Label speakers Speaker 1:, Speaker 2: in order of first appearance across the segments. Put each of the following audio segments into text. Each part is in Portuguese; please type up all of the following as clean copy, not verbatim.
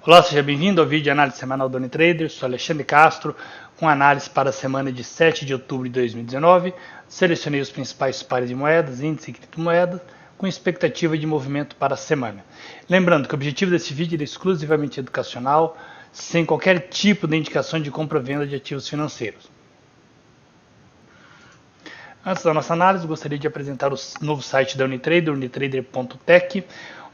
Speaker 1: Olá, seja bem-vindo ao vídeo de análise semanal do Unitrader. Sou Alexandre Castro, com análise para a semana de 7 de outubro de 2019. Selecionei os principais pares de moedas, índice e criptomoedas, com expectativa de movimento para a semana. Lembrando que o objetivo desse vídeo é exclusivamente educacional, sem qualquer tipo de indicação de compra ou venda de ativos financeiros. Antes da nossa análise, gostaria de apresentar o novo site da Unitrader, unitrader.tech,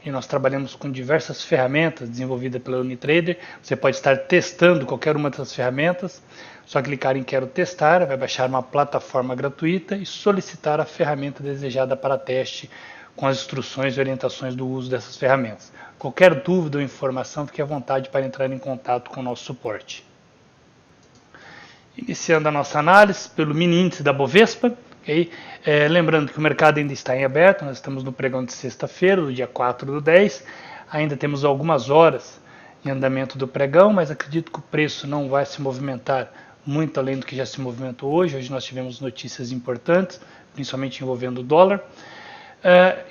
Speaker 1: onde nós trabalhamos com diversas ferramentas desenvolvidas pela Unitrader. Você pode estar testando qualquer uma dessas ferramentas, só clicar em Quero Testar, vai baixar uma plataforma gratuita e solicitar a ferramenta desejada para teste com as instruções e orientações do uso dessas ferramentas. Qualquer dúvida ou informação, fique à vontade para entrar em contato com o nosso suporte. Iniciando a nossa análise pelo mini índice da Bovespa. Okay? Lembrando que o mercado ainda está em aberto, nós estamos no pregão de sexta-feira, do dia 4/10, ainda temos algumas horas em andamento do pregão, mas acredito que o preço não vai se movimentar muito além do que já se movimentou hoje. Hoje nós tivemos notícias importantes, principalmente envolvendo o dólar.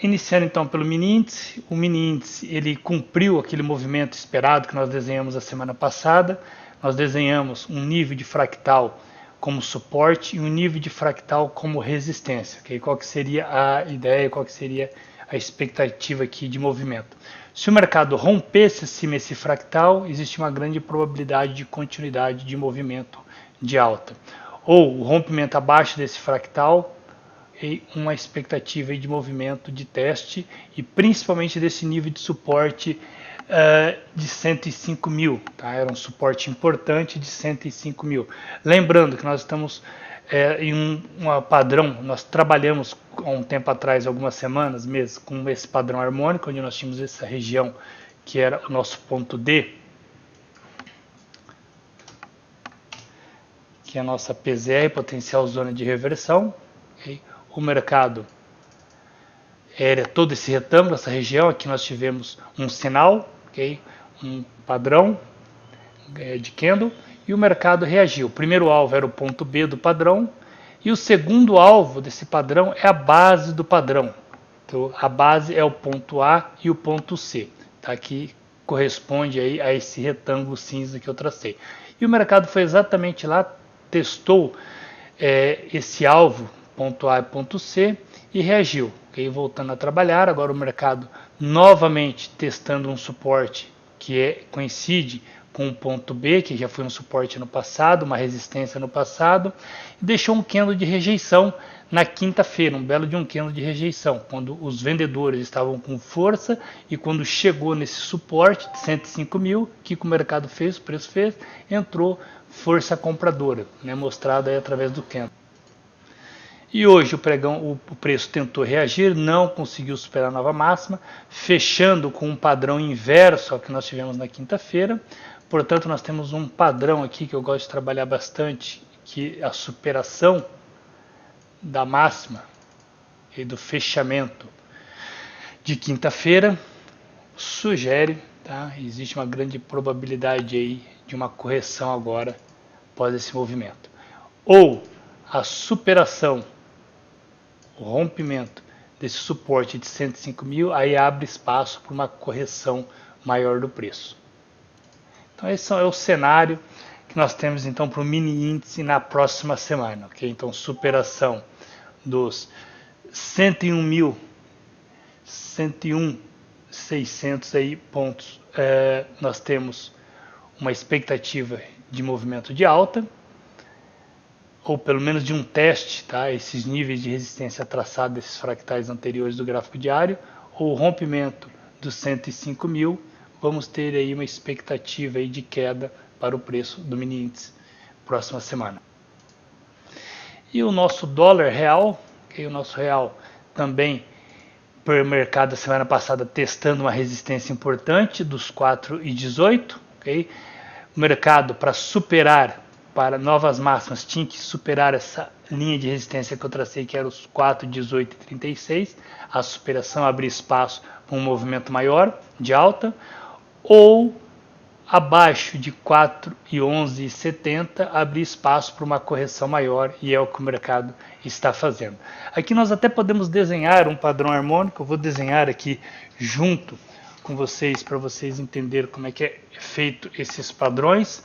Speaker 1: Iniciando então pelo mini índice, o mini índice ele cumpriu aquele movimento esperado que nós desenhamos a semana passada. Nós desenhamos um nível de fractal como suporte e um nível de fractal como resistência. Okay? Qual que seria a ideia, qual que seria a expectativa aqui de movimento? Se o mercado rompesse acima esse fractal, existe uma grande probabilidade de continuidade de movimento de alta. Ou o rompimento abaixo desse fractal e uma expectativa de movimento de teste e principalmente desse nível de suporte de 105 mil, tá? Era um suporte importante de 105 mil. Lembrando que nós estamos em um padrão, nós trabalhamos há um tempo atrás, algumas semanas, meses, com esse padrão harmônico, onde nós tínhamos essa região que era o nosso ponto D, que é a nossa PZR, potencial zona de reversão. Okay? O mercado era todo esse retângulo, essa região, aqui nós tivemos um sinal, okay? Um padrão de candle, e o mercado reagiu. O primeiro alvo era o ponto B do padrão, e o segundo alvo desse padrão é a base do padrão. Então, a base é o ponto A e o ponto C, tá? Que corresponde aí a esse retângulo cinza que eu tracei. E o mercado foi exatamente lá, testou esse alvo, ponto A e ponto C, e reagiu. Okay? Voltando a trabalhar, agora o mercado novamente testando um suporte que coincide com o ponto B, que já foi um suporte no passado, uma resistência no passado, e deixou um candle de rejeição na quinta-feira, um belo de um candle de rejeição, quando os vendedores estavam com força e quando chegou nesse suporte de 105 mil, o que o mercado fez, o preço fez, entrou força compradora, né, mostrada aí através do candle. E hoje o preço tentou reagir, não conseguiu superar a nova máxima, fechando com um padrão inverso ao que nós tivemos na quinta-feira. Portanto, nós temos um padrão aqui que eu gosto de trabalhar bastante, que a superação da máxima e do fechamento de quinta-feira sugere, tá? Existe uma grande probabilidade aí de uma correção agora após esse movimento. Ou a superação, o rompimento desse suporte de 105 mil, aí abre espaço para uma correção maior do preço. Então esse é o cenário que nós temos então para o mini índice na próxima semana. Okay? Então superação dos 101.600 aí pontos, nós temos uma expectativa de movimento de alta, ou pelo menos de um teste, tá? Esses níveis de resistência traçados desses fractais anteriores do gráfico diário, ou rompimento dos 105 mil, vamos ter aí uma expectativa aí de queda para o preço do mini índice próxima semana. E o nosso dólar real, okay? O nosso real também, por mercado a semana passada, testando uma resistência importante dos 4,18, okay? O mercado para superar para novas máximas tinha que superar essa linha de resistência que eu tracei, que era os 4,18 e 36. A superação abre espaço para um movimento maior de alta, ou abaixo de 4,11 e 70 abrir espaço para uma correção maior, e é o que o mercado está fazendo. Aqui nós até podemos desenhar um padrão harmônico. Eu vou desenhar aqui junto com vocês para vocês entenderem como é que é feito esses padrões.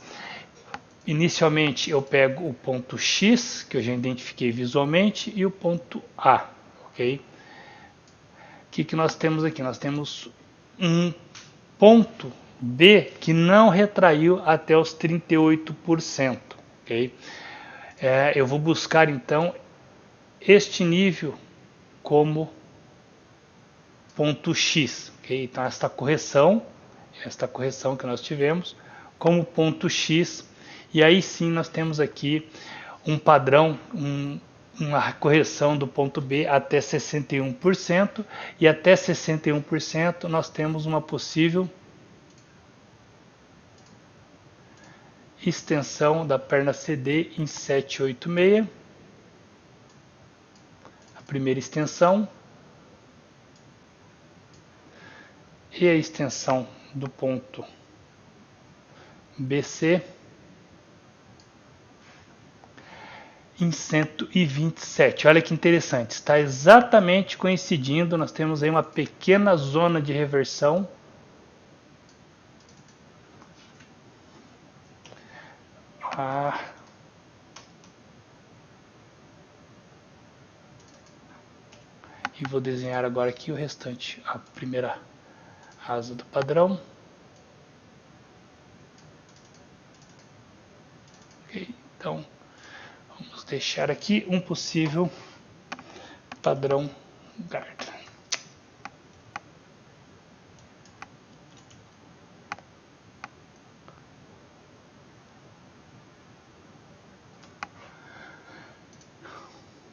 Speaker 1: Inicialmente eu pego o ponto X, que eu já identifiquei visualmente, e o ponto A, ok? O que nós temos aqui? Nós temos um ponto B que não retraiu até os 38%, ok? Eu vou buscar então este nível como ponto X, ok? Então esta correção que nós tivemos como ponto X, e aí sim nós temos aqui um padrão, uma correção do ponto B até 61%, e até 61% nós temos uma possível extensão da perna CD em 786, a primeira extensão, e a extensão do ponto BC em 127. Olha que interessante, está exatamente coincidindo, nós temos aí uma pequena zona de reversão. E vou desenhar agora aqui o restante, a primeira asa do padrão. Okay, então, vamos deixar aqui um possível padrão Gardner.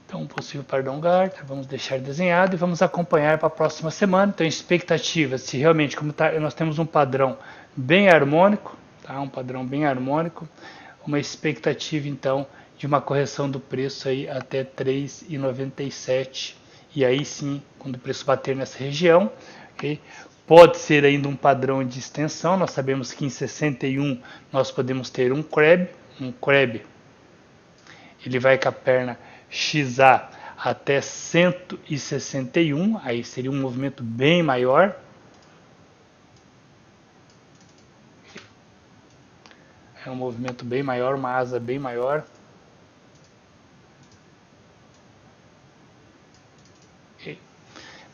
Speaker 1: Então, um possível padrão Gardner, vamos deixar desenhado e vamos acompanhar para a próxima semana. Então, expectativa, se realmente, como nós temos um padrão bem harmônico, tá? Um padrão bem harmônico, uma expectativa então de uma correção do preço aí até 3,97, e aí sim, quando o preço bater nessa região, okay? Pode ser ainda um padrão de extensão. Nós sabemos que em 61 nós podemos ter um crab, ele vai com a perna XA até 161, aí seria um movimento bem maior. É um movimento bem maior, uma asa bem maior.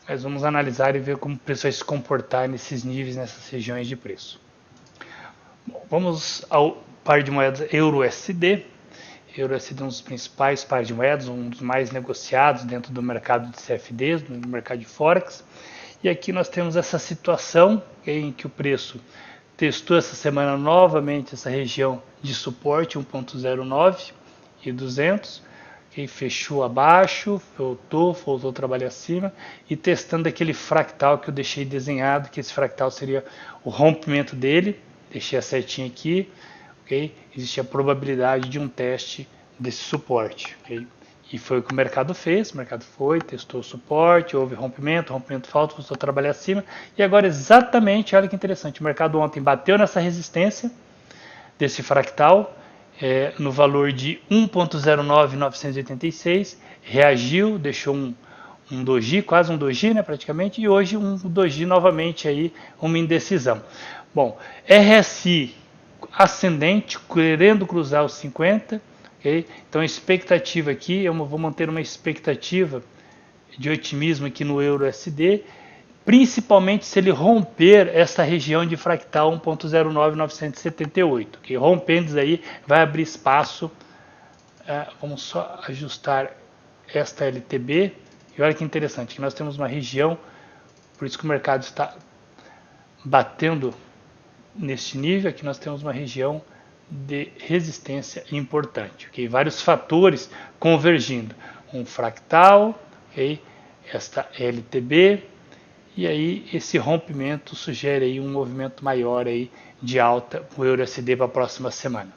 Speaker 1: Mas vamos analisar e ver como o preço vai se comportar nesses níveis, nessas regiões de preço. Bom, vamos ao par de moedas Euro-USD. Euro-USD é um dos principais pares de moedas, um dos mais negociados dentro do mercado de CFDs, no mercado de Forex. E aqui nós temos essa situação em que o preço testou essa semana novamente essa região de suporte 1.09 e 200, que fechou abaixo, voltou a trabalhar acima e testando aquele fractal que eu deixei desenhado, que esse fractal seria o rompimento dele, deixei a setinha aqui, ok? Existe a probabilidade de um teste desse suporte, ok? E foi o que o mercado fez, o mercado foi, testou o suporte, houve rompimento falta, voltou a trabalhar acima, e agora exatamente, olha que interessante, o mercado ontem bateu nessa resistência desse fractal, no valor de 1.09986, reagiu, deixou um doji, quase um doji, né, praticamente, e hoje um doji novamente aí, uma indecisão. Bom, RSI ascendente, querendo cruzar os 50, okay? Então a expectativa aqui, eu vou manter uma expectativa de otimismo aqui no Euro-USD, principalmente se ele romper essa região de fractal 1.09978, que rompendo isso aí vai abrir espaço. Vamos só ajustar esta LTB, e olha que interessante, que nós temos uma região, por isso que o mercado está batendo neste nível. Aqui nós temos uma região de resistência importante, okay? Vários fatores convergindo, um fractal, okay? Esta LTB, e aí esse rompimento sugere aí um movimento maior aí de alta para o Euro-USD para a próxima semana.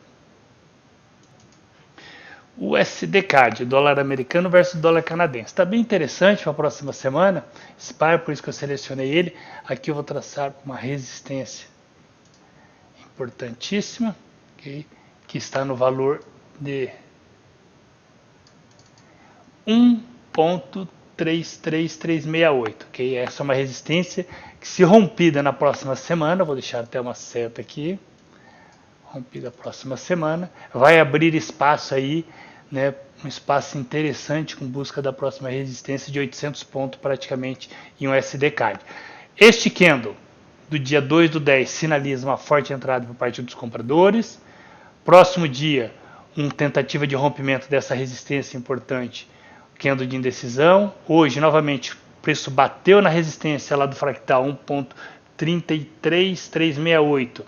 Speaker 1: O USD-CAD, dólar americano versus dólar canadense, está bem interessante para a próxima semana, esse par, por isso que eu selecionei ele. Aqui eu vou traçar uma resistência importantíssima, okay? Que está no valor de 1.3 1.33368, ok? Essa é uma resistência que, se rompida na próxima semana, vou deixar até uma seta aqui, rompida a próxima semana, vai abrir espaço aí, né, um espaço interessante com busca da próxima resistência de 800 pontos praticamente em um SD card. Este candle do dia 2/10 sinaliza uma forte entrada por parte dos compradores. Próximo dia, uma tentativa de rompimento dessa resistência importante, candle de indecisão. Hoje, novamente, o preço bateu na resistência lá do fractal 1.33368.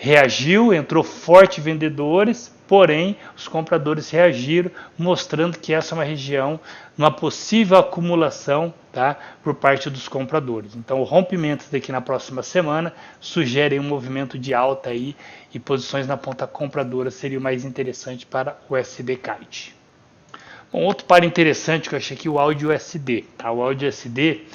Speaker 1: Reagiu, entrou forte vendedores, porém os compradores reagiram, mostrando que essa é uma região, uma possível acumulação, tá, por parte dos compradores. Então, o rompimento daqui na próxima semana sugere um movimento de alta aí, e posições na ponta compradora seria o mais interessante para o USD CAD. Bom, outro par interessante que eu achei aqui, o áudio USD. Tá? O áudio USD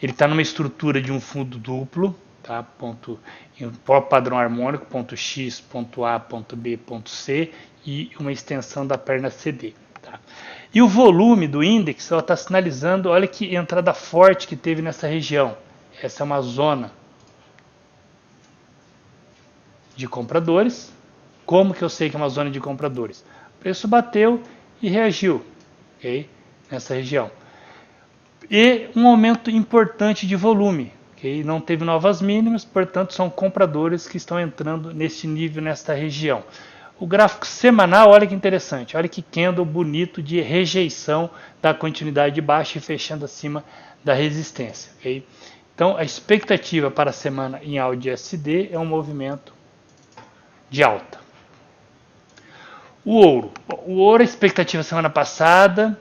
Speaker 1: ele está numa estrutura de um fundo duplo, tá? Ponto, em padrão harmônico, ponto X, ponto A, ponto B, ponto C, e uma extensão da perna CD. Tá? E o volume do índice está sinalizando, olha que entrada forte que teve nessa região. Essa é uma zona de compradores. Como que eu sei que é uma zona de compradores? O preço bateu e reagiu, okay? Nessa região. E um aumento importante de volume. Okay? Não teve novas mínimas, portanto são compradores que estão entrando nesse nível, nesta região. O gráfico semanal, olha que interessante, olha que candle bonito de rejeição da continuidade de baixa e fechando acima da resistência. Okay? Então a expectativa para a semana em áudio SD é um movimento de alta. O ouro. O ouro, a expectativa semana passada,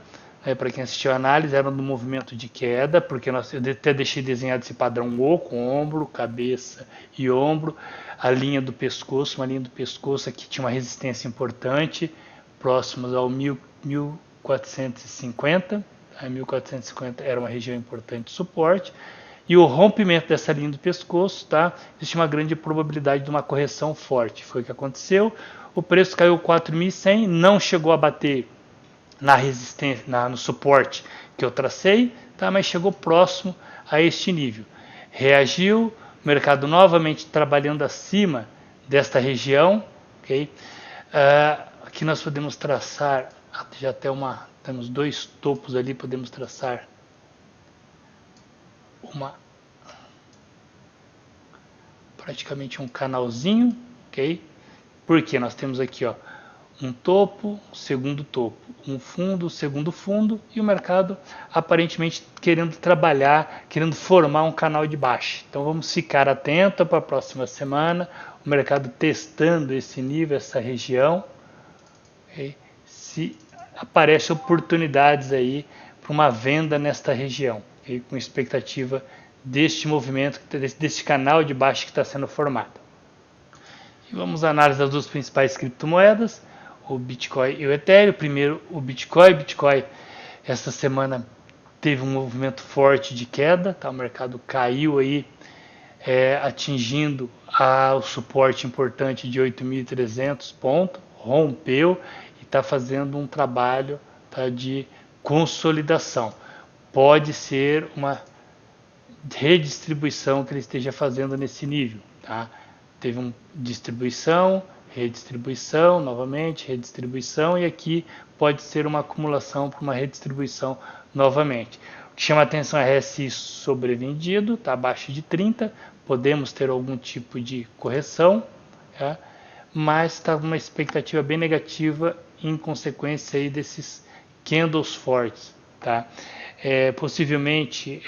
Speaker 1: para quem assistiu a análise, era no movimento de queda, porque eu até deixei desenhado esse padrão O, com ombro, cabeça e ombro, a linha do pescoço, uma linha do pescoço aqui tinha uma resistência importante, próximos ao 1450, a 1450 era uma região importante de suporte, e o rompimento dessa linha do pescoço, tá? Existe uma grande probabilidade de uma correção forte, foi o que aconteceu, o preço caiu 4.100, não chegou a bater na resistência, no suporte que eu tracei, tá? Mas chegou próximo a este nível. Reagiu, o mercado novamente trabalhando acima desta região. Okay? Aqui nós podemos traçar, já até temos dois topos ali, podemos traçar praticamente um canalzinho, ok? Porque nós temos aqui, ó, um topo, segundo topo, um fundo, segundo fundo, e o mercado aparentemente querendo trabalhar, querendo formar um canal de baixa. Então vamos ficar atento para a próxima semana, o mercado testando esse nível, essa região, okay? Se aparecem oportunidades aí para uma venda nesta região, okay? Com expectativa deste movimento, deste canal de baixa que está sendo formado. E vamos à análise das duas principais criptomoedas, o Bitcoin e o Ethereum. Primeiro, o Bitcoin. Bitcoin, essa semana teve um movimento forte de queda, tá? O mercado caiu aí, atingindo o suporte importante de 8.300 pontos, rompeu e está fazendo um trabalho, tá, de consolidação. Pode ser uma redistribuição que ele esteja fazendo nesse nível, tá? Teve uma distribuição, redistribuição, novamente, redistribuição, e aqui pode ser uma acumulação para uma redistribuição novamente. O que chama a atenção é RSI sobrevendido, está abaixo de 30, podemos ter algum tipo de correção, tá? Mas está uma expectativa bem negativa em consequência aí desses candles fortes. Tá? Possivelmente,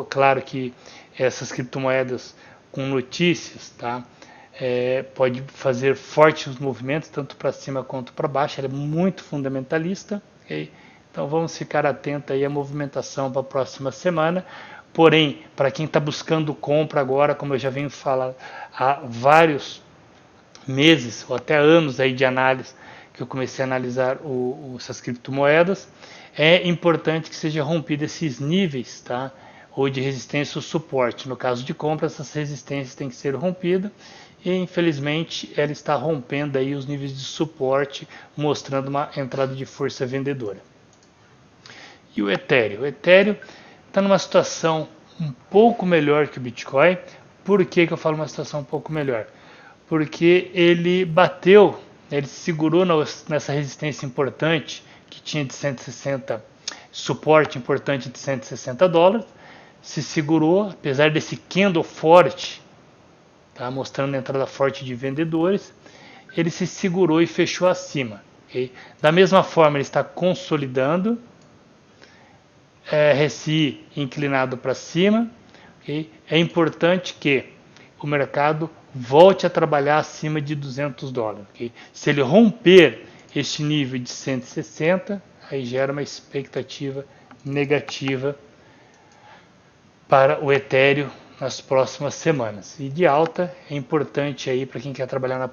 Speaker 1: claro que essas criptomoedas com notícias, tá? Pode fazer fortes movimentos, tanto para cima quanto para baixo, ela é muito fundamentalista, okay? Então vamos ficar atento aí à movimentação para a próxima semana. Porém, para quem está buscando compra agora, como eu já venho falando há vários meses ou até anos aí de análise, que eu comecei a analisar essas criptomoedas, é importante que seja rompido esses níveis, tá? Ou de resistência ou suporte. No caso de compra, essas resistências têm que ser rompidas, e infelizmente ela está rompendo aí os níveis de suporte, mostrando uma entrada de força vendedora. E o Ethereum? O Ethereum está numa situação um pouco melhor que o Bitcoin. Por que eu falo uma situação um pouco melhor? Porque ele bateu, ele segurou nessa resistência importante que tinha de 160, suporte importante de 160 dólares, se segurou, apesar desse candle forte, tá, mostrando a entrada forte de vendedores, ele se segurou e fechou acima. Okay? Da mesma forma, ele está consolidando, RSI inclinado para cima. Okay? É importante que o mercado volte a trabalhar acima de 200 dólares. Okay? Se ele romper este nível de 160, aí gera uma expectativa negativa para o Ethereum nas próximas semanas. E de alta é importante aí para quem quer trabalhar na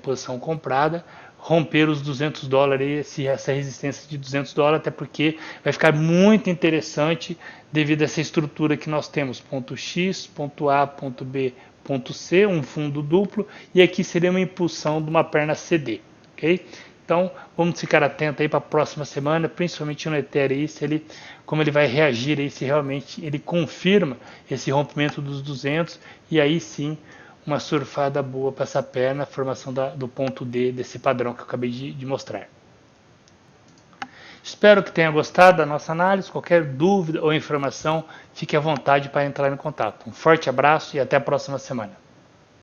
Speaker 1: posição comprada, romper os 200 dólares, essa resistência de 200 dólares, até porque vai ficar muito interessante devido a essa estrutura que nós temos, ponto X, ponto A, ponto B, ponto C, um fundo duplo, e aqui seria uma impulsão de uma perna CD, ok? Então, vamos ficar atento aí para a próxima semana, principalmente no Ethereum, como ele vai reagir aí, se realmente ele confirma esse rompimento dos 200, e aí sim, uma surfada boa para essa perna, a formação do ponto D desse padrão que eu acabei de mostrar. Espero que tenha gostado da nossa análise. Qualquer dúvida ou informação, fique à vontade para entrar em contato. Um forte abraço e até a próxima semana.